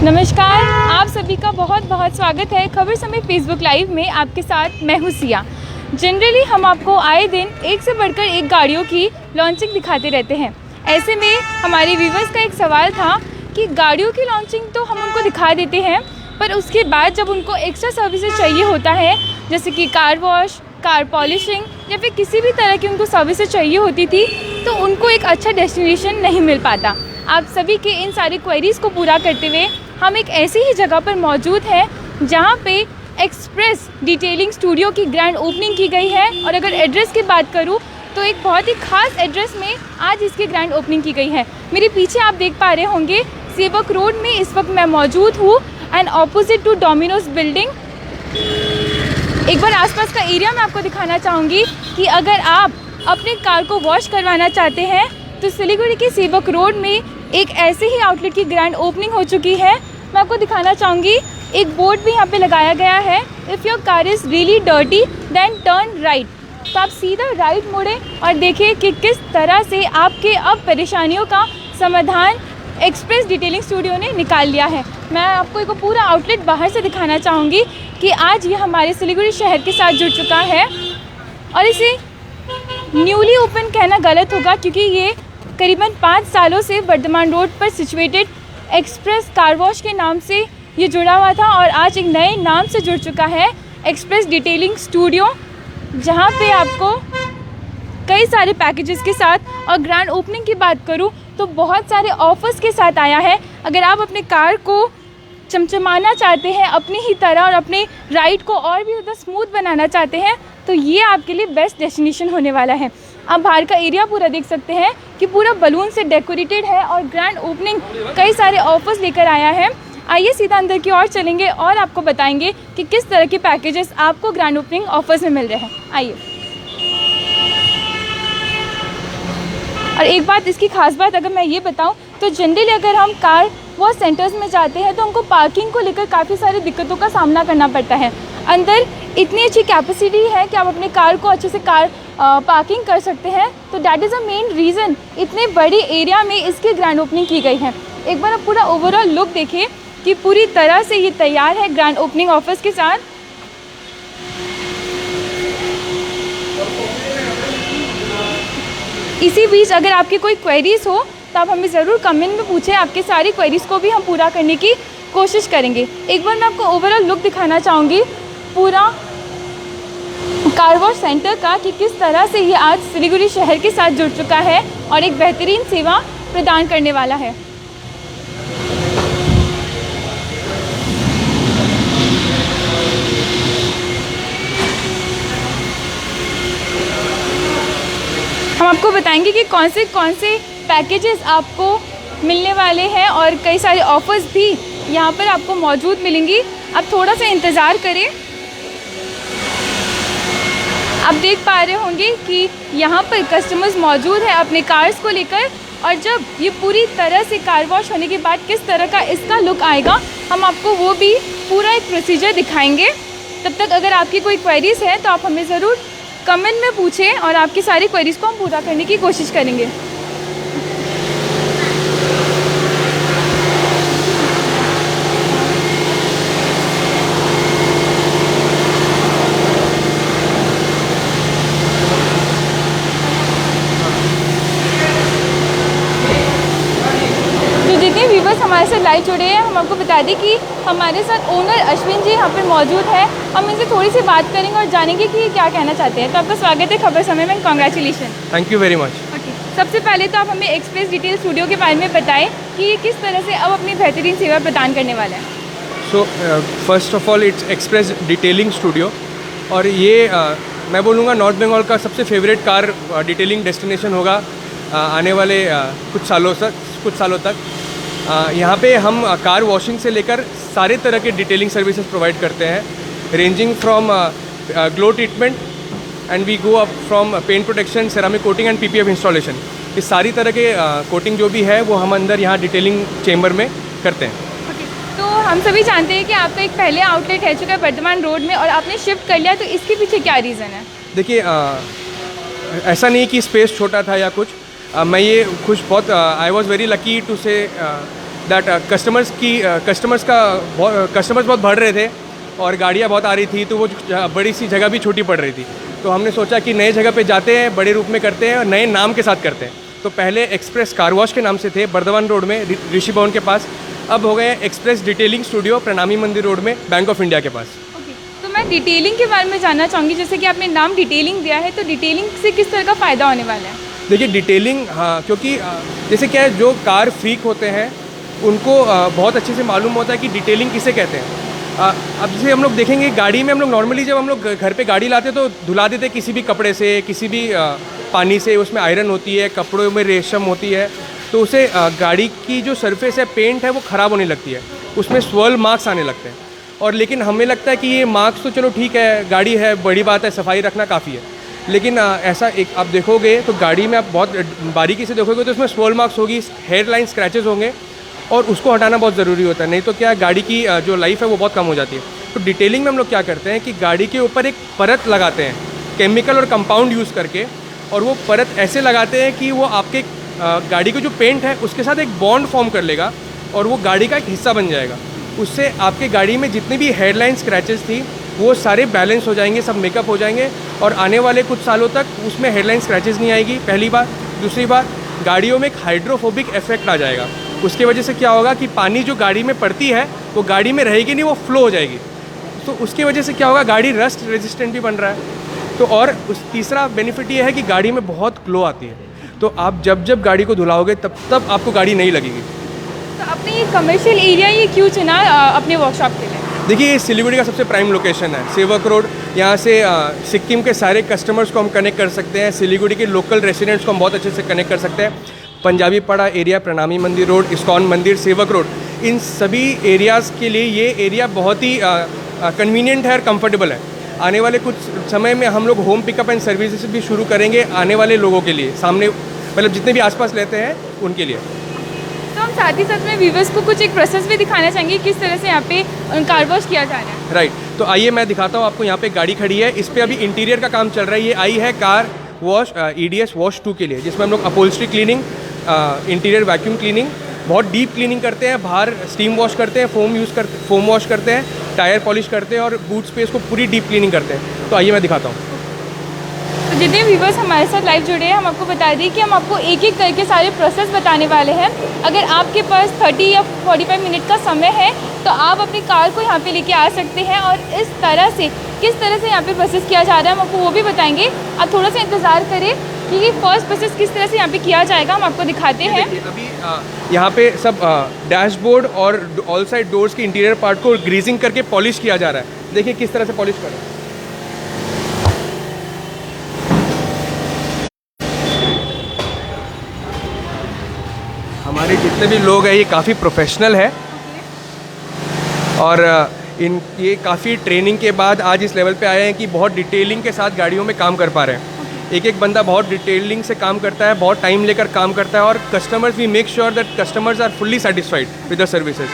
नमस्कार, आप सभी का बहुत बहुत स्वागत है खबर समय फेसबुक लाइव में। आपके साथ मैं हूँ सिया। जनरली हम आपको आए दिन एक से बढ़कर एक गाड़ियों की लॉन्चिंग दिखाते रहते हैं। ऐसे में हमारे व्यूवर्स का एक सवाल था कि गाड़ियों की लॉन्चिंग तो हम उनको दिखा देते हैं, पर उसके बाद जब उनको एक्स्ट्रा सर्विसेज चाहिए होता है, जैसे कि कार वॉश, कार पॉलिशिंग या फिर किसी भी तरह की उनको सर्विसेज चाहिए होती थी, तो उनको एक अच्छा डेस्टिनेशन नहीं मिल पाता। आप सभी के इन सारी क्वेरीज़ को पूरा करते हुए हम एक ऐसी ही जगह पर मौजूद हैं जहां पे एक्सप्रेस डिटेलिंग स्टूडियो की ग्रैंड ओपनिंग की गई है। और अगर एड्रेस की बात करूं तो एक बहुत ही ख़ास एड्रेस में आज इसकी ग्रैंड ओपनिंग की गई है। मेरे पीछे आप देख पा रहे होंगे सेवक रोड में इस वक्त मैं मौजूद हूँ and opposite to Domino's building. एक बार आसपास का एरिया मैं आपको दिखाना चाहूँगी कि अगर आप अपने कार को वॉश करवाना चाहते हैं तो सिलीगुड़ी के सेवक रोड में एक ऐसे ही आउटलेट की ग्रैंड ओपनिंग हो चुकी है। मैं आपको दिखाना चाहूँगी, एक बोर्ड भी यहाँ पे लगाया गया है, if your car is really dirty then turn right. तो आप सीधा राइट मुड़ें और देखिए कि किस तरह से आपके अब परेशानियों का समाधान एक्सप्रेस डिटेलिंग स्टूडियो ने निकाल लिया है। मैं आपको एक पूरा आउटलेट बाहर से दिखाना चाहूँगी कि आज ये हमारे सिलीगुड़ी शहर के साथ जुड़ चुका है। और इसे न्यूली ओपन कहना गलत होगा, क्योंकि ये करीबन 5 सालों से वर्धमान रोड पर सिचुएटेड एक्सप्रेस कार वॉश के नाम से ये जुड़ा हुआ था और आज एक नए नाम से जुड़ चुका है, एक्सप्रेस डिटेलिंग स्टूडियो, जहाँ पे आपको कई सारे पैकेजेस के साथ और ग्रैंड ओपनिंग की बात करूँ तो बहुत सारे ऑफर्स के साथ आया है। अगर आप अपने कार को चमचमाना चाहते हैं अपनी ही तरह और अपने राइड को और भी ज़्यादा स्मूथ बनाना चाहते हैं तो ये आपके लिए बेस्ट डेस्टिनेशन होने वाला है। आप बाहर का एरिया पूरा देख सकते हैं कि पूरा बलून से डेकोरेटेड है और ग्रैंड ओपनिंग कई सारे ऑफर्स लेकर आया है। आइए सीधा अंदर की ओर चलेंगे और आपको बताएंगे कि किस तरह के पैकेजेस आपको ग्रैंड ओपनिंग ऑफर्स में मिल रहे हैं। आइए। और एक बात, इसकी खास बात अगर मैं ये बताऊं तो जनरली अगर हम कार वॉश सेंटर्स में जाते हैं तो हमको पार्किंग को लेकर काफ़ी सारी दिक्कतों का सामना करना पड़ता है। अंदर इतनी अच्छी कैपेसिटी है कि आप अपने कार को अच्छे से पार्किंग कर सकते हैं, तो that is a main reason इतने बड़े एरिया में इसकी ग्रैंड ओपनिंग की गई है। एक बार आप पूरा ओवरऑल लुक देखिए कि पूरी तरह से ये तैयार है ग्रैंड ओपनिंग ऑफर्स के साथ। इसी बीच अगर आपकी कोई क्वेरीज़ हो तो आप हमें ज़रूर कमेंट में पूछें, आपके सारी क्वेरीज़ को भी हम पूरा करने की कोशिश करेंगे। एक बार मैं आपको ओवरऑल लुक दिखाना चाहूँगी पूरा कार वॉश सेंटर का कि किस तरह से ये आज सिलीगुड़ी शहर के साथ जुड़ चुका है और एक बेहतरीन सेवा प्रदान करने वाला है। हम आपको बताएंगे कि कौन से पैकेजेस आपको मिलने वाले हैं और कई सारे ऑफर्स भी यहाँ पर आपको मौजूद मिलेंगी। आप थोड़ा सा इंतज़ार करें। आप देख पा रहे होंगे कि यहाँ पर कस्टमर्स मौजूद हैं अपने कार्स को लेकर, और जब ये पूरी तरह से कार वॉश होने के बाद किस तरह का इसका लुक आएगा हम आपको वो भी पूरा एक प्रोसीजर दिखाएंगे। तब तक अगर आपकी कोई क्वेरीज़ है तो आप हमें ज़रूर कमेंट में पूछें और आपकी सारी क्वेरीज़ को हम पूरा करने की कोशिश करेंगे। व्यूवर्स हमारे साथ लाइव जुड़े हैं, हम आपको बता दें कि हमारे साथ ओनर अश्विन जी यहाँ पर मौजूद हैं। हम इनसे थोड़ी सी बात करेंगे और जानेंगे कि ये क्या कहना चाहते हैं। तो आपका स्वागत है खबर समय में, congratulation. Thank you very much. Okay, सबसे पहले तो आप हमें एक्सप्रेस डिटेल स्टूडियो के बारे में बताएं कि ये किस तरह से अब अपनी बेहतरीन सेवा प्रदान करने वाला है। So first of all it's express detailing studio, और ये मैं बोलूँगा नॉर्थ बंगाल का सबसे फेवरेट कार डिटेलिंग डेस्टिनेशन होगा आने वाले कुछ सालों तक। यहाँ पे हम कार वॉशिंग से लेकर सारे तरह के डिटेलिंग सर्विसेज प्रोवाइड करते हैं, ranging from glow treatment and we go up from paint protection, ceramic coating and PPF installation. ये सारी तरह के कोटिंग जो भी है वो हम अंदर यहाँ डिटेलिंग चेम्बर में करते हैं। तो हम सभी जानते हैं कि आपका एक पहले आउटलेट है चुका है वर्धमान रोड में और आपने शिफ्ट कर लिया, तो इसके पीछे क्या रीज़न है? देखिए ऐसा नहीं कि स्पेस छोटा था या कुछ, मैं ये खुश बहुत I was very lucky to say that customers बहुत बढ़ रहे थे और गाड़ियाँ बहुत आ रही थी, तो वो बड़ी सी जगह भी छोटी पड़ रही थी। तो हमने सोचा कि नए जगह पे जाते हैं, बड़े रूप में करते हैं और नए नाम के साथ करते हैं। तो पहले एक्सप्रेस कार वॉश के नाम से थे बर्दवान रोड में ऋषि भवन के पास, अब हो गए एक्सप्रेस डिटेलिंग स्टूडियो प्रणामी मंदिर रोड में बैंक ऑफ इंडिया के पास। तो मैं डिटेलिंग के बारे में जानना चाहूँगी, जैसे कि आपने नाम डिटेलिंग दिया है, तो डिटेलिंग से किस तरह का फ़ायदा होने वाला है? देखिए डिटेलिंग, हाँ, क्योंकि जैसे क्या है, जो कार फ्रीक होते हैं उनको बहुत अच्छे से मालूम होता है कि डिटेलिंग किसे कहते हैं। अब जैसे हम लोग देखेंगे गाड़ी में, हम लोग नॉर्मली जब हम लोग घर पे गाड़ी लाते तो धुला देते किसी भी कपड़े से, किसी भी पानी से, उसमें आयरन होती है, कपड़ों में रेशम होती है, तो उसे गाड़ी की जो सरफेस है, पेंट है, वो ख़राब होने लगती है, उसमें स्वर्ल मार्क्स आने लगते हैं। और लेकिन हमें लगता है कि ये मार्क्स तो चलो ठीक है, गाड़ी है, बड़ी बात है, सफाई रखना काफ़ी है, लेकिन ऐसा एक आप देखोगे तो गाड़ी में आप बहुत बारीकी से देखोगे तो उसमें स्वर्ल मार्क्स होगी, हेयर लाइन स्क्रैचेस होंगे, और उसको हटाना बहुत ज़रूरी होता है, नहीं तो क्या गाड़ी की जो लाइफ है वो बहुत कम हो जाती है। तो डिटेलिंग में हम लोग क्या करते हैं कि गाड़ी के ऊपर एक परत लगाते हैं केमिकल और कंपाउंड यूज़ करके, और वो परत ऐसे लगाते हैं कि वो आपके गाड़ी का जो पेंट है उसके साथ एक बॉन्ड फॉर्म कर लेगा और वो गाड़ी का एक हिस्सा बन जाएगा। उससे आपके गाड़ी में जितनी भी हेडलाइन स्क्रैचेस थी वो सारे बैलेंस हो जाएंगे, सब मेकअप हो जाएंगे, और आने वाले कुछ सालों तक उसमें हेडलाइन स्क्रैचेस नहीं आएगी, पहली बात। दूसरी बात, गाड़ियों में एक हाइड्रोफोबिक इफेक्ट आ जाएगा। उसके वजह से क्या होगा कि पानी जो गाड़ी में पड़ती है वो गाड़ी में रहेगी नहीं, वो फ्लो हो जाएगी। तो उसकी वजह से क्या होगा, गाड़ी रस्ट रेजिस्टेंट भी बन रहा है। तो और तीसरा बेनिफिट ये है कि गाड़ी में बहुत ग्लो आती है, तो आप जब जब गाड़ी को धुलाओगे तब तब आपको गाड़ी नहीं लगेगी। तो आपने ये कमर्शियल एरिया ये क्यों चुना अपने वर्कशॉप के लिए? देखिए, ये सिलीगुड़ी का सबसे प्राइम लोकेशन है, सेवक रोड। यहाँ से सिक्किम के सारे कस्टमर्स को हम कनेक्ट कर सकते हैं, सिलीगुड़ी के लोकल रेसिडेंट्स को हम बहुत अच्छे से कनेक्ट कर सकते हैं। पंजाबी पाड़ा एरिया, प्रणामी मंदिर रोड, इस्कॉन मंदिर, सेवक रोड, इन सभी एरियाज़ के लिए ये एरिया बहुत ही कन्वीनियंट है और कंफर्टेबल है। आने वाले कुछ समय में हम लोग होम पिकअप एंड सर्विसेज भी शुरू करेंगे आने वाले लोगों के लिए, सामने मतलब जितने भी आसपास लेते हैं उनके लिए। तो हम साथ ही साथ में व्यूवर्स को कुछ एक प्रोसेस भी दिखाना चाहेंगे किस तरह से यहाँ पे कार वॉश किया जा रहा है। राइट, तो आइए मैं दिखाता हूँ आपको। यहाँ पे गाड़ी खड़ी है, इस पर अभी इंटीरियर का काम चल रहा है। ये आई है कार वॉश EDS वॉश 2 के लिए, जिसमें हम लोग upholstery cleaning, interior vacuum cleaning, बहुत डीप क्लीनिंग करते हैं, बाहर स्टीम वॉश करते हैं, फोम वॉश करते हैं, टायर पॉलिश करते हैं और बूट स्पेस को पूरी डीप क्लीनिंग करते हैं। तो आइए मैं दिखाता हूँ। तो जितने व्यूवर्स हमारे साथ लाइव जुड़े हैं, हम आपको बता दें कि हम आपको एक एक करके सारे प्रोसेस बताने वाले हैं। अगर आपके पास 30 या 45 मिनट का समय है तो आप अपनी कार को यहाँ पे लेके आ सकते हैं, और इस तरह से किस तरह से यहाँ पे प्रोसेस किया जा रहा है हम आपको वो भी बताएंगे। आप थोड़ा सा इंतज़ार करें कि ये फर्स्ट प्रोसेस किस तरह से यहाँ पे किया जाएगा, हम आपको दिखाते हैं। अभी यहाँ पे सब डैशबोर्ड और ऑल साइड डोर्स के इंटीरियर पार्ट को ग्रीजिंग करके पॉलिश किया जा रहा है। देखिए किस तरह से पॉलिश कर रहे हैं। हमारे जितने भी लोग हैं ये काफ़ी प्रोफेशनल है, और ये काफ़ी ट्रेनिंग के बाद आज इस लेवल पे आए हैं कि बहुत डिटेलिंग के साथ गाड़ियों में काम कर पा रहे हैं। एक एक बंदा बहुत डिटेलिंग से काम करता है, बहुत टाइम लेकर काम करता है, और customers we make sure that customers are fully satisfied with the services.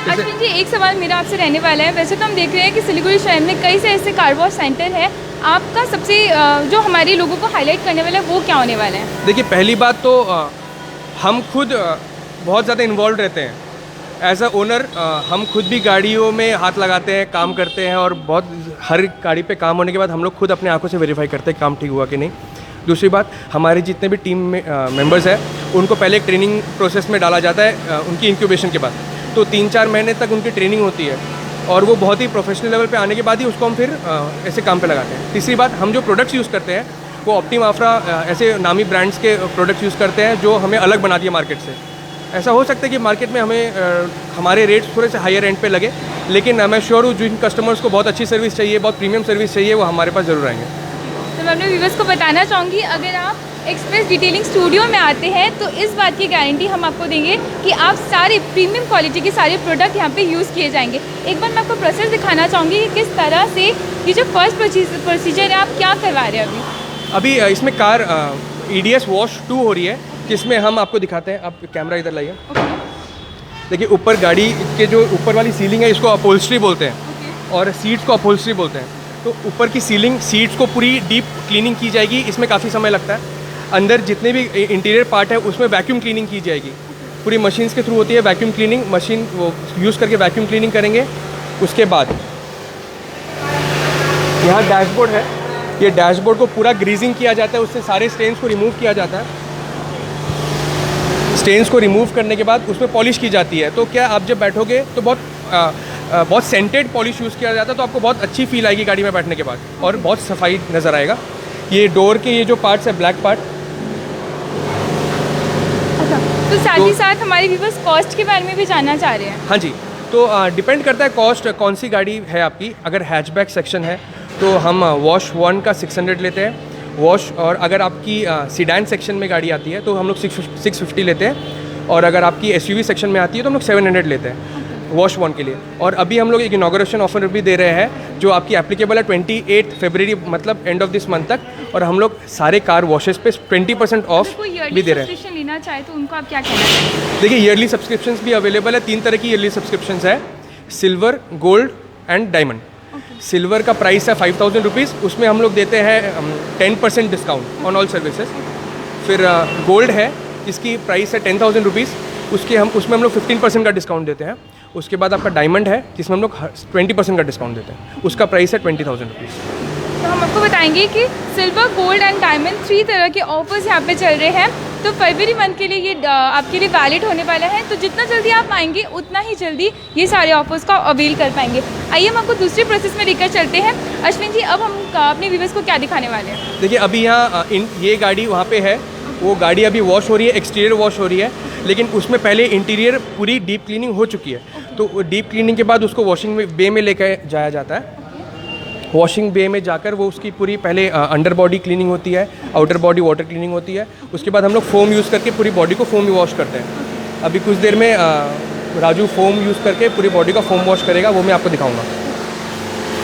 Ashwin ji, एक सवाल मेरा आपसे रहने वाला है। वैसे तो हम देख रहे हैं कि सिलीगुड़ी शहर में कई से ऐसे कार वॉश सेंटर है, आपका सबसे जो हमारे लोगों को हाईलाइट करने वाला है वो क्या होने वाला है? देखिए, पहली बात तो हम खुद बहुत ज़्यादा इन्वॉल्व रहते हैं एज अ ओनर। हम खुद भी गाड़ियों में हाथ लगाते हैं, काम करते हैं, और बहुत हर गाड़ी पे काम होने के बाद हम लोग खुद अपने आंखों से वेरीफाई करते हैं काम ठीक हुआ कि नहीं। दूसरी बात, हमारे जितने भी टीम में मेंबर्स हैं उनको पहले एक ट्रेनिंग प्रोसेस में डाला जाता है उनकी इंक्यूबेशन के बाद, तो 3-4 महीने तक उनकी ट्रेनिंग होती है, और वो बहुत ही प्रोफेशनल लेवल पे आने के बाद ही उसको हम फिर ऐसे काम पे लगाते हैं। तीसरी बात, हम जो प्रोडक्ट्स यूज़ करते हैं वो ऑप्टिम आफ्रा ऐसे नामी ब्रांड्स के प्रोडक्ट्स यूज़ करते हैं जो हमें अलग बनाती है मार्केट से। ऐसा हो सकता है कि मार्केट में हमें हमारे रेट्स थोड़े से हायर एंड पे लगे, लेकिन मैं श्योर हूँ जिन कस्टमर्स को बहुत अच्छी सर्विस चाहिए, बहुत प्रीमियम सर्विस चाहिए, वो हमारे पास ज़रूर आएंगे। तो मैं अपने व्यूवर्स को बताना चाहूँगी, अगर आप एक्सप्रेस डिटेलिंग स्टूडियो में आते हैं तो इस बात की गारंटी हम आपको देंगे कि आप सारे प्रीमियम क्वालिटी के सारे प्रोडक्ट यहाँ पे यूज़ किए जाएंगे। एक बार मैं आपको प्रोसेस दिखाना चाहूँगी कि किस तरह से ये जो फर्स्ट प्रोसीजर है आप क्या करवा रहे हैं अभी इसमें कार EDS वॉश 2 हो रही है, जिसमें हम आपको दिखाते हैं। आप कैमरा इधर लाइए। देखिए, ऊपर गाड़ी के जो ऊपर वाली सीलिंग है इसको अपहोल्स्ट्री बोलते हैं, और सीट्स को अपहोल्स्ट्री बोलते हैं। तो ऊपर की सीलिंग सीट्स को पूरी डीप क्लीनिंग की जाएगी, इसमें काफ़ी समय लगता है। अंदर जितने भी इंटीरियर पार्ट है उसमें वैक्यूम क्लीनिंग की जाएगी। पूरी मशीन्स के थ्रू होती है। वैक्यूम क्लीनिंग मशीन वो यूज़ करके वैक्यूम क्लीनिंग करेंगे। उसके बाद यहाँ डैशबोर्ड है, ये डैशबोर्ड को पूरा ग्रीजिंग किया जाता है, उससे सारे स्टेन्स को रिमूव किया जाता है। स्टेन्स को रिमूव करने के बाद उसमें पॉलिश की जाती है। तो क्या आप जब बैठोगे तो बहुत सेंटेड पॉलिश यूज़ किया जाता है, तो आपको बहुत अच्छी फील आएगी गाड़ी में बैठने के बाद, और बहुत सफाई नज़र आएगा। ये डोर के ये जो पार्ट्स है, ब्लैक पार्ट। अच्छा, तो साथ ही साथ हमारे व्यूअर्स कॉस्ट के बारे में भी जानना चाह रहे हैं। हाँ जी, तो डिपेंड करता है कॉस्ट कौन सी गाड़ी है आपकी। अगर हैचबैक सेक्शन है तो हम वॉश 1 का 600 लेते हैं वॉश, और अगर आपकी सीडान सेक्शन में गाड़ी आती है तो हम लोग 650 लेते हैं, और अगर आपकी एसयूवी सेक्शन में आती है तो हम लोग 700 लेते हैं वॉश 1 के लिए। और अभी हम लोग एक इनॉग्रेशन ऑफर भी दे रहे हैं जो आपकी एप्लीकेबल है 28 फरवरी, मतलब एंड ऑफ दिस मंथ तक, और हम लोग सारे कार वॉशेस पे 20% ऑफ भी दे रहे हैं। लेना चाहे तो उनको आप क्या कहना चाहेंगे? देखिए, ईयरली सब्सक्रिप्शंस भी अवेलेबल है। 3 तरह की ईयरली सब्सक्रिप्शंस है, silver, gold and diamond. Silver का प्राइस है 5000 रुपीज़, उसमें हम लोग देते हैं 10% डिस्काउंट ऑन ऑल सर्विसेज। फिर गोल्ड है, इसकी प्राइस है 10,000 रुपीज़, उसमें हम लोग 15% का डिस्काउंट देते हैं। उसके बाद आपका डायमंड है जिसमें हम लोग 20% का डिस्काउंट देते हैं, उसका प्राइस है 20,000 रुपीज़। तो हम आपको बताएंगे कि सिल्वर, गोल्ड एंड डायमंड 3 तरह के ऑफर्स यहाँ पे चल रहे हैं। तो फरवरी मंथ के लिए ये आपके लिए वैलिड होने वाला है। तो जितना जल्दी आप आएंगे उतना ही जल्दी ये सारे ऑफर्स का अवेल कर पाएंगे। आइए हम आपको दूसरी प्रोसेस में लेकर चलते हैं। अश्विन जी, अब हम अपने व्यूअर्स को क्या दिखाने वाले हैं? देखिए, अभी यहाँ ये गाड़ी वहाँ पे है, वो गाड़ी अभी वॉश हो रही है, एक्सटीरियर वॉश हो रही है, लेकिन उसमें पहले इंटीरियर पूरी डीप क्लीनिंग हो चुकी है। तो डीप क्लीनिंग के बाद उसको वॉशिंग बे में लेकर जाया जाता है। वॉशिंग बे में जाकर वो उसकी पूरी पहले अंडर बॉडी क्लीनिंग होती है, आउटर बॉडी वाटर क्लीनिंग होती है। उसके बाद हम लोग फोम यूज़ करके पूरी बॉडी को फोम वॉश करते हैं। अभी कुछ देर में राजू फोम यूज़ करके पूरी बॉडी का फोम वॉश करेगा, वो मैं आपको दिखाऊंगा।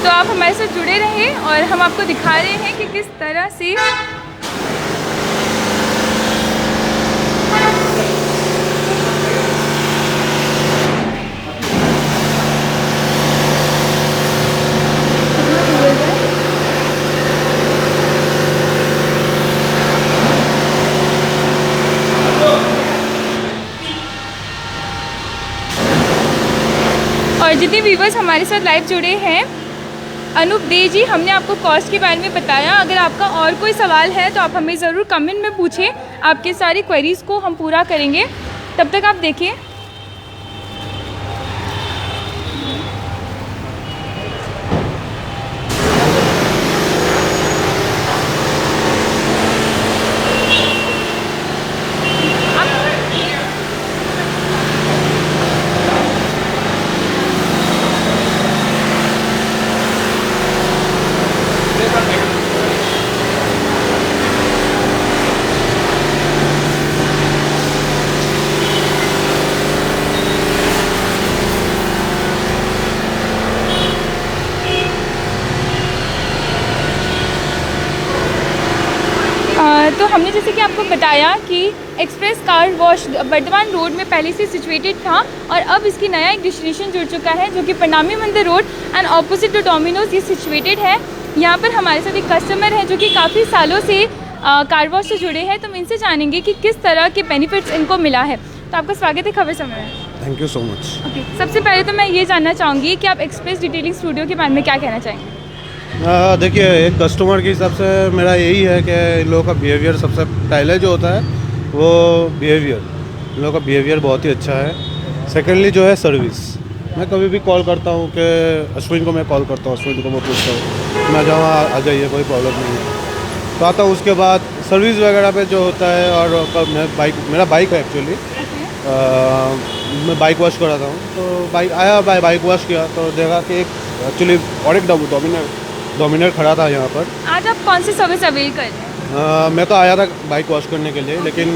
तो आप हमारे साथ जुड़े रहें और हम आपको दिखा रहे हैं कि किस तरह से और जितने व्यूवर्स हमारे साथ लाइव जुड़े हैं, अनूप दे जी, हमने आपको कॉस्ट के बारे में बताया। अगर आपका और कोई सवाल है तो आप हमें ज़रूर कमेंट में पूछें, आपके सारी क्वेरीज़ को हम पूरा करेंगे। तब तक आप देखिए। तो हमने जैसे कि आपको बताया कि express car wash Bardhaman road में पहले से सिचुएटेड था, और अब इसकी नया एक डेस्टिनेशन जुड़ चुका है जो कि प्रणामी मंदिर road and opposite to Domino's ये सिचुएटेड है। यहाँ पर हमारे साथ एक कस्टमर है जो कि काफ़ी सालों से कार वॉश से जुड़े हैं। तो हम इनसे जानेंगे कि किस तरह के बेनिफिट्स इनको मिला है। तो आपका स्वागत है खबर समय में। Thank you so much. Okay, सबसे पहले तो मैं ये जानना चाहूँगी कि आप एक्सप्रेस डिटेलिंग स्टूडियो के बारे में क्या कहना चाहेंगे? देखिए, एक कस्टमर के हिसाब से मेरा यही है कि इन लोगों का बिहेवियर सबसे पहले जो होता है वो बिहेवियर, इन लोगों का बिहेवियर बहुत ही अच्छा है। सेकेंडली जो है सर्विस, मैं कभी भी कॉल करता हूँ कि अश्विन को मैं कॉल करता हूँ, अश्विन को मैं पूछता हूँ मैं जाऊँ आ जाइए, कोई प्रॉब्लम नहीं है। तो आता हूँ, उसके बाद सर्विस वगैरह पे जो होता है, और मेरा बाइक है एक्चुअली, मैं बाइक वॉश कराता हूँ। तो बाइक आया, बाइक वॉश किया तो देखा कि एक्चुअली और एक डोमिनर खड़ा था यहाँ पर। आज आप कौन सी सर्विस अवेल कर रहे हैं? मैं तो आया था बाइक वॉश करने के लिए, लेकिन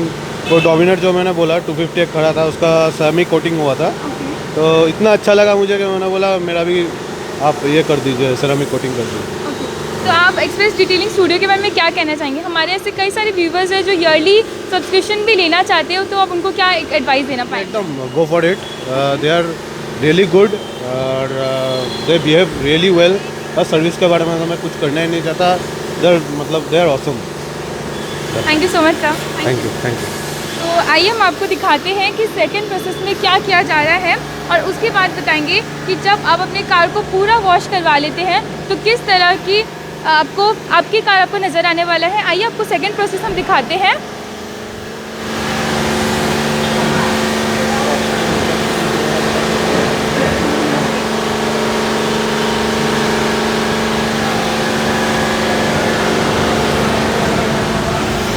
वो डोमिनर जो मैंने बोला 250 एक खड़ा था, उसका सेमी कोटिंग हुआ था। तो इतना अच्छा लगा मुझे कि मैंने बोला मेरा भी आप ये कर दीजिए, सेरामिक कोटिंग कर दीजिए। तो आप एक्सप्रेस डिटेलिंग स्टूडियो के बारे में क्या कहना चाहेंगे? हमारे ऐसे कई सारे व्यूवर्स हैं जो ईयरली सब्सक्रिप्शन भी लेना चाहते हो, तो आप उनको क्या एडवाइस देना पाएंगे? एकदम go for it, they are really good और दे बिहेव रियली वेल। बस सर्विस के बारे में तो मैं कुछ करना ही नहीं चाहता, they are awesome. Thank you so much sir. Thank you. तो आइए हम आपको दिखाते हैं कि सेकंड प्रोसेस में क्या किया जा रहा है और उसके बाद बताएंगे कि जब आप अपने कार को पूरा वॉश करवा लेते हैं तो किस तरह की आपकी कार आपको नज़र आने वाला है। आइए आपको सेकंड प्रोसेस हम दिखाते हैं।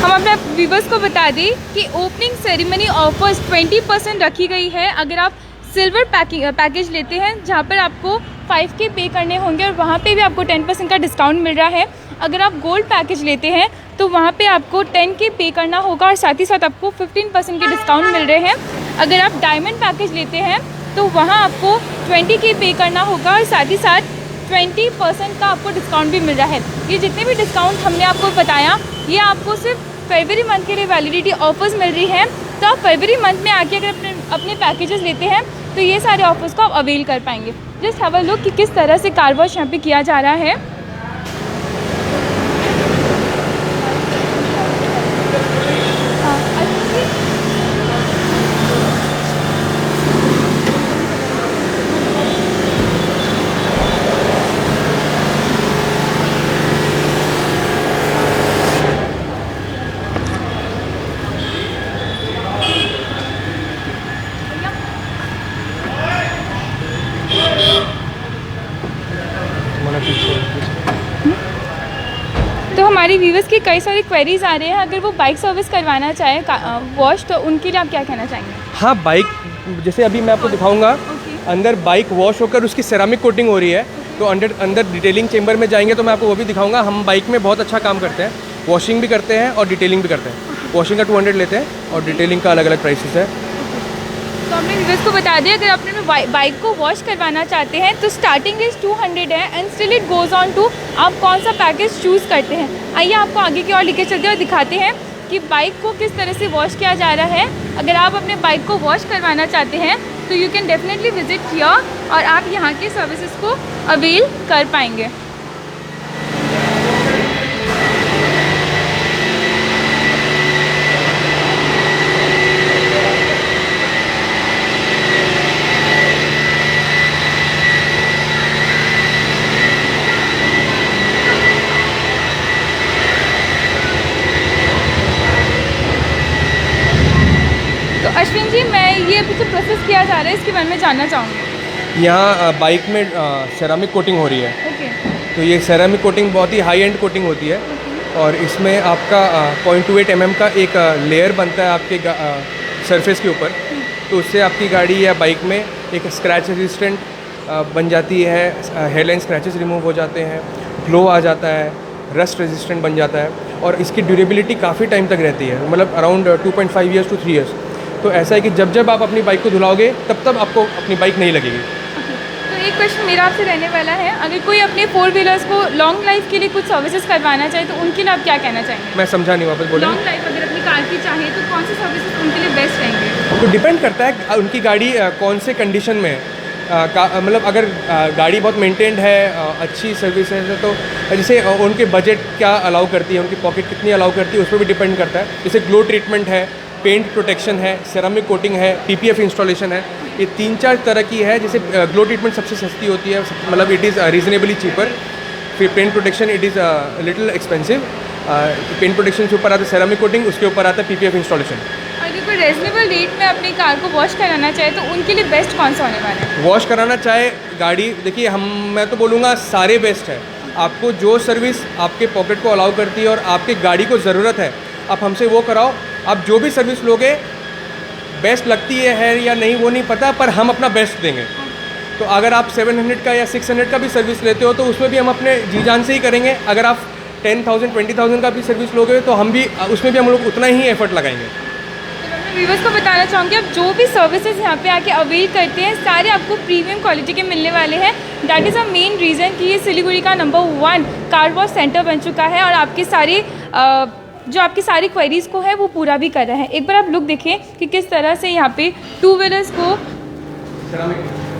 हम अपने व्यूवर्स को बता दें कि ओपनिंग सेरेमनी ऑफर्स 20% रखी गई है। अगर आप सिल्वर पैकेज लेते हैं जहां पर आपको 5K पे करने होंगे और वहां पे भी आपको 10% का डिस्काउंट मिल रहा है। अगर आप गोल्ड पैकेज लेते हैं तो वहां पे आपको 10K पे करना होगा और साथ ही साथ आपको 15% के डिस्काउंट मिल रहे हैं। अगर आप डायमंड पैकेज लेते हैं तो वहाँ आपको 20K पे करना होगा और साथ ही साथ 20% का आपको डिस्काउंट भी मिल रहा है। ये जितने भी डिस्काउंट हमने आपको बताया ये आपको सिर्फ फरवरी मंथ के लिए वैलिडिटी ऑफर्स मिल रही है। तो आप फरवरी मंथ में आके अगर अपने पैकेजेस लेते हैं तो ये सारे ऑफर्स को आप अवेल कर पाएंगे। जस्ट हैव अ लुक कि किस तरह से कार वॉश यहाँ पे किया जा रहा है। तो हमारी व्यूवर्स की कई सारी क्वेरीज आ रहे हैं। अगर वो बाइक सर्विस करवाना चाहें वॉश तो उनके लिए आप क्या कहना चाहेंगे? हाँ, बाइक जैसे अभी मैं आपको दिखाऊंगा। अंदर बाइक वॉश होकर उसकी सेरामिक कोटिंग हो रही है तो अंदर डिटेलिंग चेंबर में जाएंगे तो मैं आपको वो भी दिखाऊंगा। हम बाइक में बहुत अच्छा काम करते हैं, वॉशिंग भी करते हैं और डिटेलिंग भी करते हैं। वॉशिंग का 200 लेते हैं और डिटेलिंग का अलग अलग प्राइसेस है। तो हमने व्यूवर्स को बता दिया अगर आपने बाइक को वॉश करवाना चाहते हैं तो स्टार्टिंग रेट 200 है and still it goes on to आप कौन सा पैकेज चूज़ करते हैं। आइए आपको आगे की ओर लेके चलते हैं और दिखाते हैं कि बाइक को किस तरह से वॉश किया जा रहा है। अगर आप अपने बाइक को वॉश करवाना चाहते हैं तो you can definitely visit here और आप यहाँ के सर्विसेज को अवेल कर पाएंगे। अश्विन जी, मैं ये अभी जो प्रोसेस किया जा रहा है इसके बारे में जानना चाहूँगी। यहाँ बाइक में सेरामिक कोटिंग हो रही है। ओके। तो ये सेरामिक कोटिंग बहुत ही हाई एंड कोटिंग होती है और इसमें आपका 0.28 mm का एक लेयर बनता है आपके सरफेस के ऊपर। तो उससे आपकी गाड़ी या बाइक में एक स्क्रैच रेजिस्टेंट बन जाती है, हेयरलाइन स्क्रैचेस रिमूव हो जाते हैं, ग्लो आ जाता है, रस्ट रेजिस्टेंट बन जाता है और इसकी ड्यूरेबिलिटी काफ़ी टाइम तक रहती है, मतलब अराउंड 2.5 ईयर्स टू 3 ईयर्स। तो ऐसा है कि जब आप अपनी बाइक को धुलाओगे तब आपको अपनी बाइक नहीं लगेगी। तो एक क्वेश्चन मेरा आपसे रहने वाला है, अगर कोई अपने 4 व्हीलर्स को लॉन्ग लाइफ के लिए कुछ सर्विसेज करवाना चाहे तो उनके लिए आप क्या कहना चाहेंगे? मैं समझा नहीं, वापस बोलिए। लॉन्ग लाइफ अगर अपनी कार की चाहे तो कौन से सर्विसेज उनके लिए बेस्ट रहेंगे? तो डिपेंड करता है उनकी गाड़ी कौन से कंडीशन में है। मतलब अगर गाड़ी बहुत मेंटेन्ड है, अच्छी सर्विस है तो जैसे उनके बजट क्या अलाउ करती है, उनकी पॉकेट कितनी अलाउ करती है उस पर भी डिपेंड करता है। जैसे ग्लो ट्रीटमेंट है, पेंट प्रोटेक्शन है, सेरामिक कोटिंग है, PPF इंस्टॉलेशन है, ये 3-4 तरह की है। जैसे ग्लो ट्रीटमेंट सबसे सस्ती होती है, मतलब इट इज़ रीजनेबली चीपर। फिर paint protection it is little expensive. Paint protection के ऊपर आता है सेरामिक कोटिंग, उसके ऊपर आता है PPF इंस्टॉलेशन। अगर कोई रीजनेबल रेट में अपनी कार को वॉश कराना चाहे तो उनके लिए बेस्ट कौन सा होने वाला है? वॉश कराना चाहे गाड़ी, देखिए मैं तो बोलूँगा सारे बेस्ट है। आपको जो सर्विस आपके पॉकेट को अलाउ करती है और आपके गाड़ी को ज़रूरत है आप हमसे वो कराओ। आप जो भी सर्विस लोगे बेस्ट लगती है या नहीं वो नहीं पता, पर हम अपना बेस्ट देंगे। तो अगर आप 700 का या 600 का भी सर्विस लेते हो तो उसमें भी हम अपने जी जान से ही करेंगे। अगर आप 10,000 20,000 का भी सर्विस लोगे तो हम भी उसमें भी हम लोग उतना ही एफर्ट लगाएंगे। व्यूवर्स को बताना चाहूँगी आप जो भी सर्विसेज यहाँ पे आके अवेल करते हैं सारे आपको प्रीमियम क्वालिटी के मिलने वाले हैं। That is a main reason कि ये सिलीगुड़ी का नंबर 1 कार वॉश सेंटर बन चुका है और आपकी सारी जो आपकी सारी क्वेरीज़ को है वो पूरा भी कर रहा है। एक बार आप लुक देखें कि किस तरह से यहाँ पे 2 व्हीलर्स को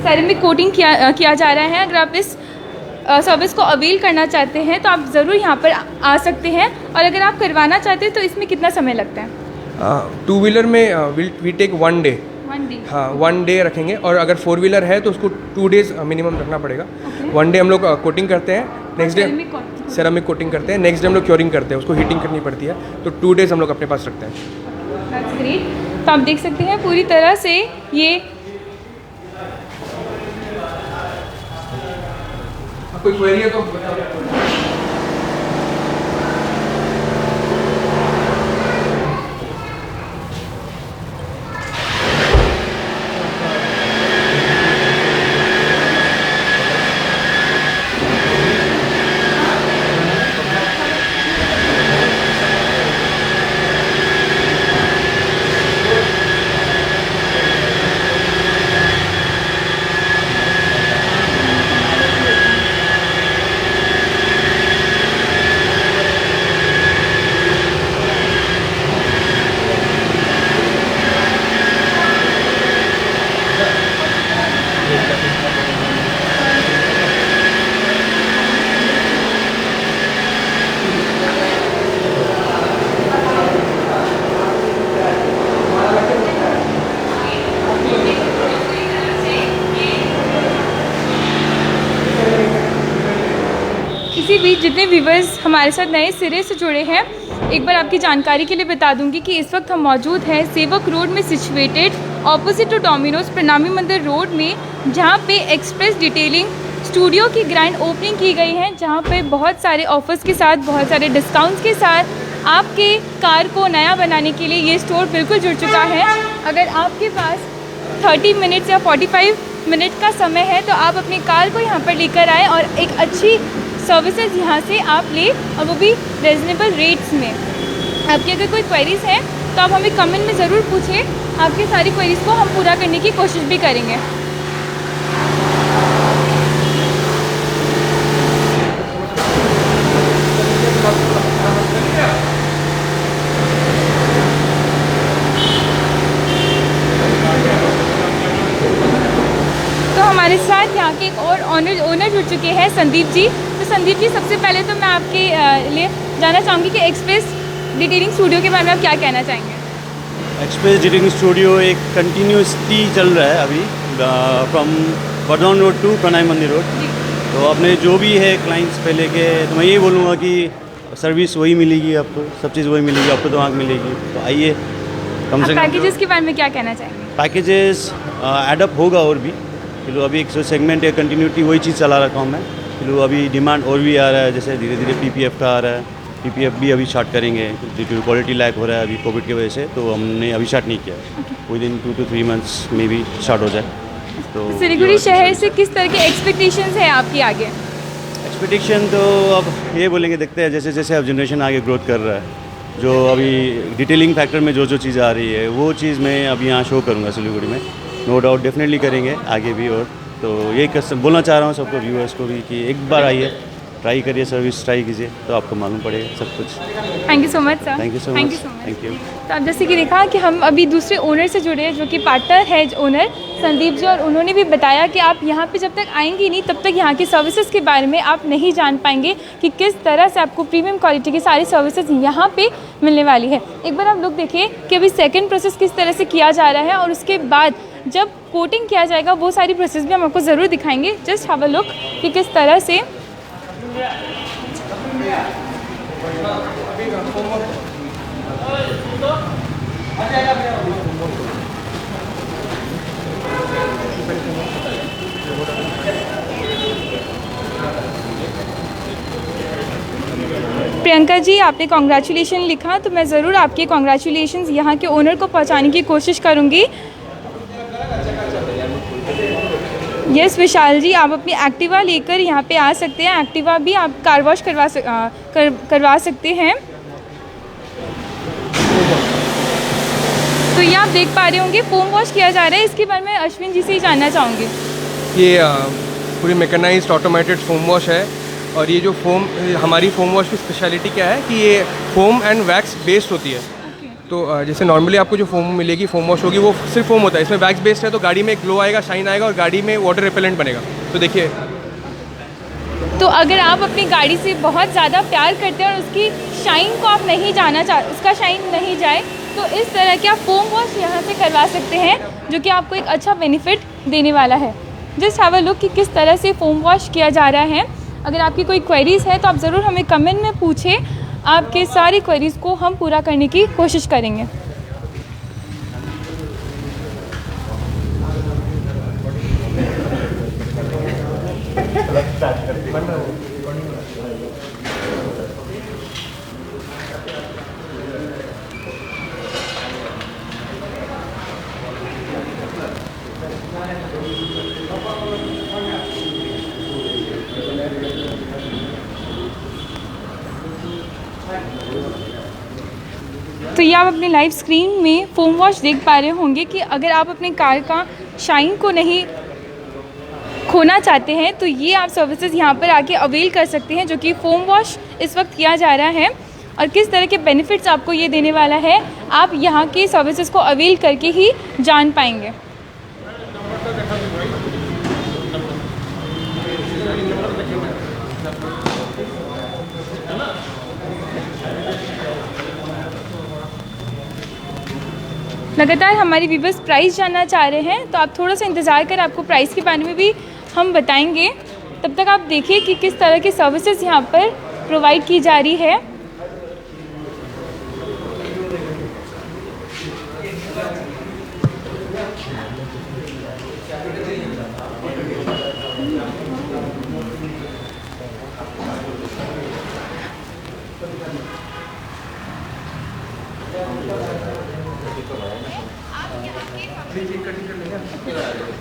सेरेमिक कोटिंग किया जा रहा है। अगर आप इस सर्विस को अवेल करना चाहते हैं तो आप ज़रूर यहाँ पर आ सकते हैं। और अगर आप करवाना चाहते हैं तो इसमें कितना समय लगता है? टू व्हीलर में वी टेक 1 डे। 1 डे। हाँ 1 डे रखेंगे, और अगर 4 व्हीलर है तो उसको 2 डेज़ मिनिमम रखना पड़ेगा। 1 डे हम लोग कोटिंग करते हैं, नेक्स्ट डे सेरामिक कोटिंग करते हैं, नेक्स्ट डे हम लोग क्योरिंग करते हैं, उसको हीटिंग करनी पड़ती है, तो 2 डेज़ हम लोग अपने पास रखते हैं। That's great. तो आप देख सकते हैं पूरी तरह से ये कोई क्वेरी है तो इसी बीच जितने व्यूवर्स हमारे साथ नए सिरे से जुड़े हैं, एक बार आपकी जानकारी के लिए बता दूंगी कि इस वक्त हम मौजूद हैं सेवक रोड में सिचुएटेड ऑपोजिट टू डोमिनोज प्रणामी मंदिर रोड में, जहां पे एक्सप्रेस डिटेलिंग स्टूडियो की ग्रैंड ओपनिंग की गई है, जहां पे बहुत सारे ऑफर्स के साथ, बहुत सारे डिस्काउंट्स के साथ आपके कार को नया बनाने के लिए ये स्टोर बिल्कुल जुड़ चुका है। अगर आपके पास 30 मिनट्स या 45 मिनट का समय है तो आप अपनी कार को यहाँ पर लेकर आएँ और एक अच्छी सर्विसेज यहाँ से आप ले, और वो भी रिजनेबल रेट्स में। आपकी अगर कोई क्वेरीज़ हैं तो आप हमें कमेंट में ज़रूर पूछें, आपकी सारी क्वेरीज़ को हम पूरा करने की कोशिश भी करेंगे। तो हमारे साथ यहाँ के एक और ओनर जुड़ चुके हैं, संदीप जी। तो संदीप जी, सबसे पहले तो मैं आपके लिए जानना चाहूँगी कि एक्सप्रेस डिटेलिंग स्टूडियो के बारे में आप क्या कहना चाहेंगे? एक्सप्रेस डिटेलिंग स्टूडियो एक कंटिन्यूसली चल रहा है अभी, फ्रॉम बर्दौन रोड टू प्रणामी मंदिर रोड। तो अपने जो भी है क्लाइंट्स पहले के, तो मैं यही बोलूँगा कि सर्विस वही मिलेगी आपको, सब चीज़ वही मिलेगी आपको, दिमाग मिलेगी। तो आइए, कम से कम पैकेजेस के बारे में क्या कहना चाहेंगे? पैकेजेस एडअप होगा और भी, फिर अभी एक सेगमेंट है, कंटिन्यूटी वही चीज़ चला रखा हूँ मैं। फिर अभी डिमांड और भी आ रहा है, जैसे धीरे धीरे PPF का आ रहा है, PPF भी अभी स्टार्ट करेंगे क्योंकि क्वालिटी लैक हो रहा है अभी कोविड की वजह से, तो हमने अभी स्टार्ट नहीं किया। विद इन 2 to 3 months में भी स्टार्ट हो जाए। तो सिलीगुड़ी शहर से किस तरह के एक्सपेक्टेशंस हैं आपकी आगे? एक्सपेक्टेशन तो अब ये बोलेंगे, देखते हैं जैसे जैसे अब जनरेशन आगे ग्रोथ कर रहा है, जो अभी डिटेलिंग फैक्टर में जो चीज़ आ रही है वो चीज़ मैं अभी यहाँ शो करूँगा सिलीगुड़ी में, नो डाउट डेफिनेटली करेंगे आगे भी। और तो यही बोलना चाह रहा हूँ सबको, व्यूअर्स को भी, कि एक बार आइए, ट्राई करिए, सर्विस ट्राई कीजिए, तो आपको मालूम पड़ेगा सब कुछ। Thank you so much sir. Thank you so much. Thank you. तो आप जैसे कि देखा कि हम अभी दूसरे ओनर से जुड़े हैं, जो कि पार्टनर है ओनर संदीप जी, और उन्होंने भी बताया कि आप यहाँ पे जब तक आएंगे नहीं तब तक यहाँ की सर्विसेज के बारे में आप नहीं जान पाएंगे कि किस तरह से आपको प्रीमियम क्वालिटी की सारी सर्विसेज यहाँ पे मिलने वाली है। एक बार आप लोग देखिए कि अभी सेकेंड प्रोसेस किस तरह से किया जा रहा है, और उसके बाद जब कोटिंग किया जाएगा वो सारी प्रोसेस भी हम आपको ज़रूर दिखाएंगे। जस्ट हैव अ लुक कि किस तरह से प्रियंका जी, आपने कॉन्ग्रेचुलेशन लिखा, तो मैं ज़रूर आपके कॉन्ग्रेचुलेशंस यहाँ के ओनर को पहुँचाने की कोशिश करूँगी। यस विशाल जी, आप अपनी एक्टिवा लेकर यहाँ पे आ सकते हैं, एक्टिवा भी आप कार वॉश करवा सकते हैं। तो ये आप देख पा रहे होंगे फोम वॉश किया जा रहा है, इसके बारे में अश्विन जी से ही जानना चाहूँगी। ये पूरी मैकेनाइज्ड ऑटोमेटेड फोम वॉश है, और ये जो फोम, हमारी फोम वॉश की स्पेशलिटी क्या है कि ये फोम एंड वैक्स बेस्ड होती है। तो जैसे नॉर्मली आपको जो फोम मिलेगी, फोम वॉश होगी, वो सिर्फ फोम होता है, इसमें वैक्स बेस्ड है, तो गाड़ी में ग्लो आएगा, शाइन आएगा, और गाड़ी में वाटर रिपेलेंट बनेगा। तो देखिए, तो अगर आप अपनी गाड़ी से बहुत ज़्यादा प्यार करते हैं और उसकी शाइन को आप नहीं जाना चाहते, उसका शाइन नहीं जाए, तो इस तरह के आप फोम वॉश यहाँ से करवा सकते हैं, जो कि आपको एक अच्छा बेनिफिट देने वाला है। जस्ट हैव अ लुक कि किस तरह से फोम वॉश किया जा रहा है। अगर आपकी कोई क्वेरीज़ है तो आप ज़रूर हमें कमेंट में पूछें, आपके सारी क्वेरीज़ को हम पूरा करने की कोशिश करेंगे। तो ये आप अपने लाइव स्क्रीन में फोम वॉश देख पा रहे होंगे कि अगर आप अपने कार का शाइन को नहीं खोना चाहते हैं तो ये आप सर्विसेज यहाँ पर आके अवेल कर सकते हैं, जो कि फोम वॉश इस वक्त किया जा रहा है। और किस तरह के बेनिफिट्स आपको ये देने वाला है, आप यहाँ के सर्विसेज को अवेल करके ही जान पाएंगे। लगातार हमारी व्यूअर्स प्राइस जानना चाह रहे हैं, तो आप थोड़ा सा इंतज़ार कर, आपको प्राइस के बारे में भी हम बताएंगे। तब तक आप देखिए कि किस तरह की सर्विसेज यहाँ पर प्रोवाइड की जा रही है।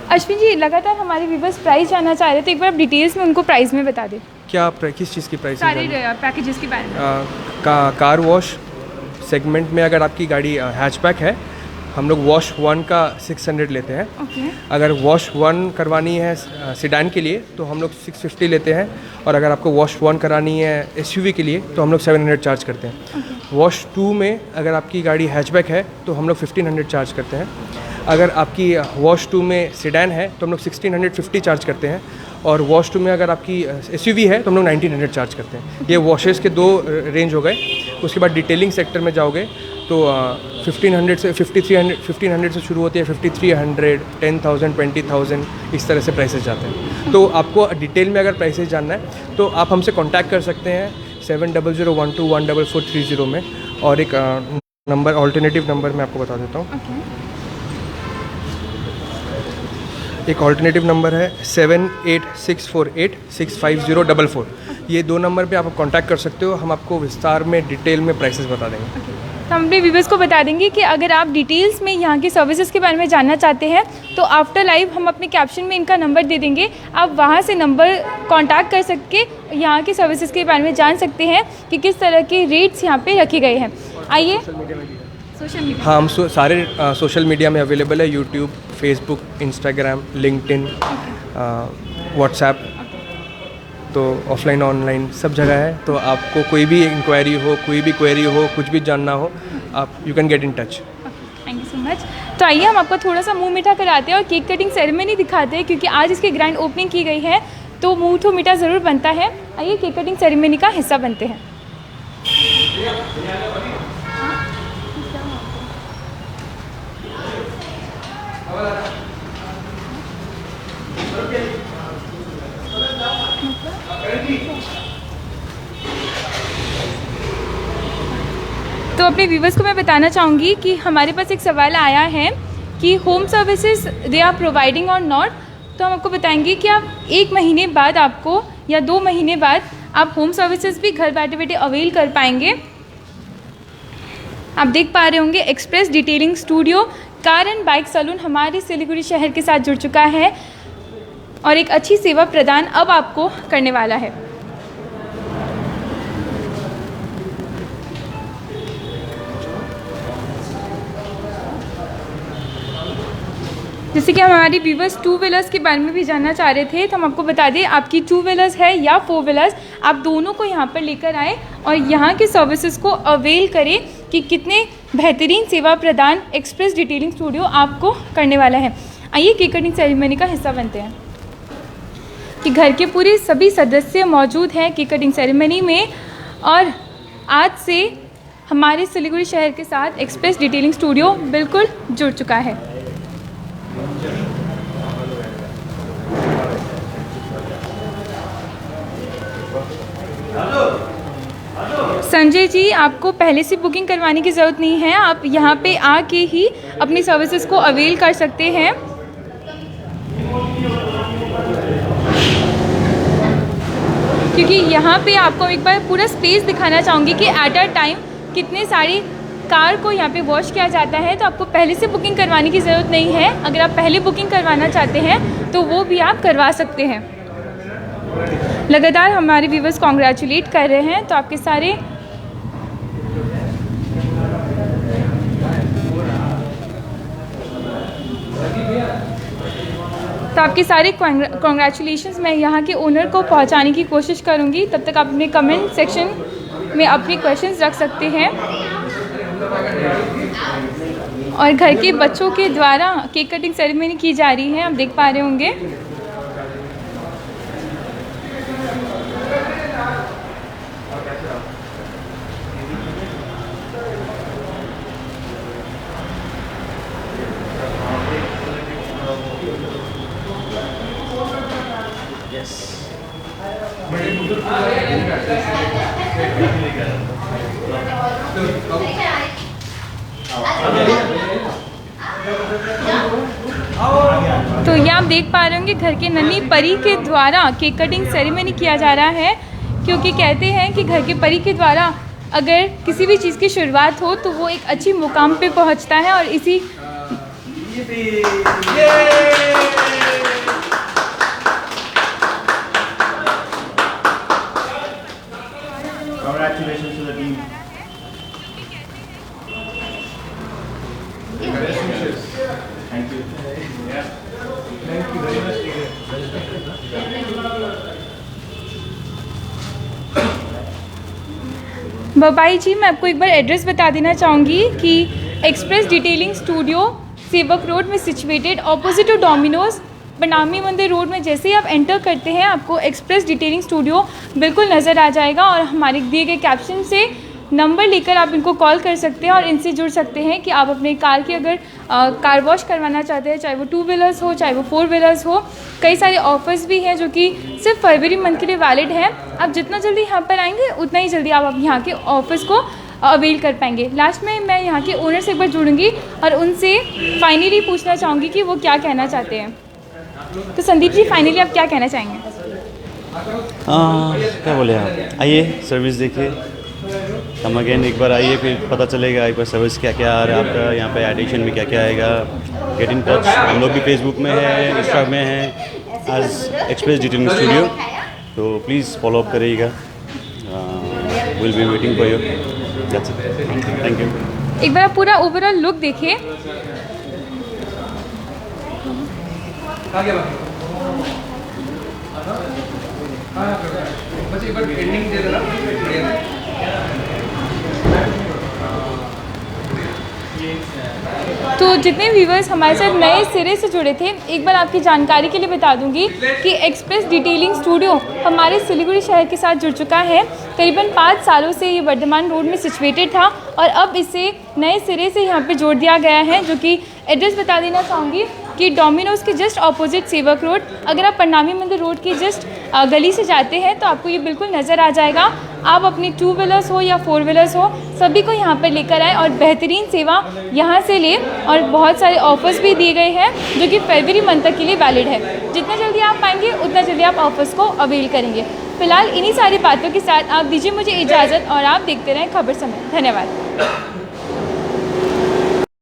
अश्विन जी, लगातार हमारे व्यूवर्स प्राइस जानना चाह रहे थे, एक बार आप डिटेल्स में उनको प्राइस में बता दें। क्या किस चीज़ की प्राइस? सारे पैकेजेस के बारे में। कार वॉश सेगमेंट में अगर आपकी गाड़ी हैचबैक है, हम लोग वॉश 1 का 600 लेते हैं। ओके। अगर वॉश 1 करवानी है सिडान के लिए तो हम लोग 650 लेते हैं, और अगर आपको वॉश 1 करानी है एसयूवी के लिए तो हम लोग 700 चार्ज करते हैं। वॉश 2 में अगर आपकी गाड़ी हैचबैक है तो हम लोग 1500 चार्ज करते हैं। अगर आपकी वॉश 2 में सिडान है तो हम लोग 1650 चार्ज करते हैं, और वॉश 2 में अगर आपकी एसयूवी है तो हम लोग 1900 चार्ज करते हैं। ये वॉशेस के 2 रेंज हो गए। उसके बाद डिटेलिंग सेक्टर में जाओगे तो 1500 से 1500 से शुरू होती है, 5300, 10,000, 20,000 इस तरह से प्राइसेस जाते हैं। तो आपको डिटेल में अगर प्राइसेस जानना है तो आप हमसे कांटेक्ट कर सकते हैं 7001214430 में, और एक नंबर ऑल्टरनेटिव नंबर मैं आपको बता देता हूँ। एक ऑल्टरनेटिव नंबर है 7864865044। ये 2 नंबर पे आप कांटेक्ट कर सकते हो, हम आपको विस्तार में डिटेल में प्राइसेस बता देंगे। तो हम अपने व्यूवर्स को बता देंगे कि अगर आप डिटेल्स में यहाँ की सर्विसेज के बारे में जानना चाहते हैं तो आफ्टर लाइव हम अपने कैप्शन में इनका नंबर दे देंगे, आप वहाँ से नंबर कांटेक्ट कर सके यहाँ की सर्विसेज के बारे में जान सकते हैं कि किस तरह के रेट्स यहाँ पे रखे गए हैं। आइए सोशल मीडिया, हाँ, हम सारे सोशल मीडिया में अवेलेबल है, YouTube, Facebook, Instagram, LinkedIn, WhatsApp, तो ऑफलाइन ऑनलाइन सब जगह है। तो आपको कोई भी इंक्वायरी हो, कोई भी क्वेरी हो, कुछ भी जानना हो, आप you can get in touch. Thank you so much. तो आइए हम आपको थोड़ा सा मुंह मीठा कराते हैं और केक कटिंग सेरेमनी दिखाते हैं, क्योंकि आज इसकी ग्रैंड ओपनिंग की गई है तो मुंह तो मीठा ज़रूर बनता है। आइए केक कटिंग सेरेमनी का हिस्सा बनते हैं। तो अपने व्यूवर्स को मैं बताना चाहूँगी कि हमारे पास एक सवाल आया है कि home services they are providing और नॉट। तो हम आपको बताएंगे कि आप 1 महीने बाद आपको या 2 महीने बाद आप होम सर्विसेज भी घर बैठे बैठे अवेल कर पाएंगे। आप देख पा रहे होंगे express detailing studio car and bike salon हमारे सिलीगुड़ी शहर के साथ जुड़ चुका है और एक अच्छी सेवा प्रदान अब आपको करने वाला है। जैसे कि हम हमारी व्यूवर्स 2 व्हीलर्स के बारे में भी जानना चाह रहे थे, तो हम आपको बता दें आपकी 2 व्हीलर्स है या 4 व्हीलर्स, आप दोनों को यहाँ पर लेकर आए और यहाँ के सर्विसेज को अवेल करें कि कितने बेहतरीन सेवा प्रदान एक्सप्रेस डिटेलिंग स्टूडियो आपको करने वाला है। आइए केक कटिंग सेरेमनी का हिस्सा बनते हैं कि घर के पूरे सभी सदस्य मौजूद हैं केक कटिंग सेरेमनी में। और आज से हमारे सिलीगुड़ी शहर के साथ एक्सप्रेस डिटेलिंग स्टूडियो बिल्कुल जुड़ चुका है। संजय जी, आपको पहले से बुकिंग करवाने की ज़रूरत नहीं है, आप यहाँ पे आके ही अपनी सर्विसेज को अवेल कर सकते हैं। क्योंकि यहाँ पे आपको एक बार पूरा स्पेस दिखाना चाहूँगी कि एट अ टाइम कितने सारी कार को यहाँ पे वॉश किया जाता है। तो आपको पहले से बुकिंग करवाने की ज़रूरत नहीं है। अगर आप पहले बुकिंग करवाना चाहते हैं तो वो भी आप करवा सकते हैं। लगातार हमारे व्यूवर्स कॉन्ग्रेचुलेट कर रहे हैं, तो आपके सारे कॉन्ग्रेचुलेशंस मैं यहाँ के ओनर को पहुँचाने की कोशिश करूँगी। तब तक आप अपने कमेंट सेक्शन में अपने क्वेश्चंस रख सकते हैं। और घर के बच्चों के द्वारा केक कटिंग सेरेमनी की जा रही है, आप देख पा रहे होंगे। तो ये आप देख पा रहे होंगे घर के नन्ही परी के द्वारा केक कटिंग सेरेमनी किया जा रहा है। क्योंकि कहते हैं कि घर के परी के द्वारा अगर किसी भी चीज़ की शुरुआत हो तो वो एक अच्छी मुकाम पे पहुंचता है। और इसी Congratulations to the team. Thank you. Thank you very much. Babai जी, मैं आपको एक बार एड्रेस बता देना चाहूँगी कि एक्सप्रेस डिटेलिंग स्टूडियो सेवक रोड में सिचुएटेड ऑपोजिट टू डोमिनोज बनामी मंदिर रोड में जैसे ही आप एंटर करते हैं आपको एक्सप्रेस डिटेलिंग स्टूडियो बिल्कुल नज़र आ जाएगा। और हमारे दिए गए कैप्शन से नंबर लेकर आप इनको कॉल कर सकते हैं और इनसे जुड़ सकते हैं कि आप अपने कार की अगर कार वॉश करवाना चाहते हैं, चाहे वो 2 व्हीलर्स हो चाहे वो 4 व्हीलर्स हो। कई सारे ऑफर्स भी हैं जो कि सिर्फ फरवरी मंथ के लिए वैलिड है। आप जितना जल्दी यहाँ पर आएंगे उतना ही जल्दी आप यहाँ के ऑफर्स को अवेल कर पाएंगे। लास्ट में मैं यहाँ के ओनर से एक बार जुड़ूंगी और उनसे फाइनली पूछना चाहूँगी कि वो क्या कहना चाहते हैं। तो संदीप जी, फाइनली आप क्या कहना चाहेंगे? क्या बोले आप, आइए सर्विस देखिए, हम अगेन एक बार आइए, फिर पता चलेगा एक बार सर्विस क्या क्या आ रहा है आपका यहाँ पे, एडिशन में क्या क्या आएगा। गेट इन टच, हम लोग भी फेसबुक में है, इंस्टा में है एज एक्सप्रेस डिटेलिंग स्टूडियो, तो प्लीज़ फॉलो अप करिएगा। Will be waiting for you. That's it, thank you. एक बार आप पूरा ओवरऑल लुक देखिए। तो जितने व्यूवर्स हमारे साथ नए सिरे से जुड़े थे, एक बार आपकी जानकारी के लिए बता दूंगी कि एक्सप्रेस डिटेलिंग स्टूडियो हमारे सिलीगुड़ी शहर के साथ जुड़ चुका है। करीबन 5 सालों से ये वर्धमान रोड में सिचुएटेड था और अब इसे नए सिरे से यहाँ पे जोड़ दिया गया है। जो कि एड्रेस बता देना चाहूँगी कि डोमिनोज के जस्ट ऑपोजिट सेवक रोड, अगर आप परनामी मंदिर रोड की जस्ट गली से जाते हैं तो आपको ये बिल्कुल नज़र आ जाएगा। आप अपनी 2 व्हीलर्स हो या 4 व्हीलर्स हो, सभी को यहाँ पर लेकर आए और बेहतरीन सेवा यहाँ से ले। और बहुत सारे ऑफर्स भी दिए गए हैं जो कि फरवरी मंथ तक के लिए वैलिड है। जितना जल्दी आप पाएंगे उतना जल्दी आप ऑफर्स को अवेल करेंगे। फिलहाल इन्हीं सारी बातों के साथ आप दीजिए मुझे इजाज़त और आप देखते रहें खबर समय। धन्यवाद।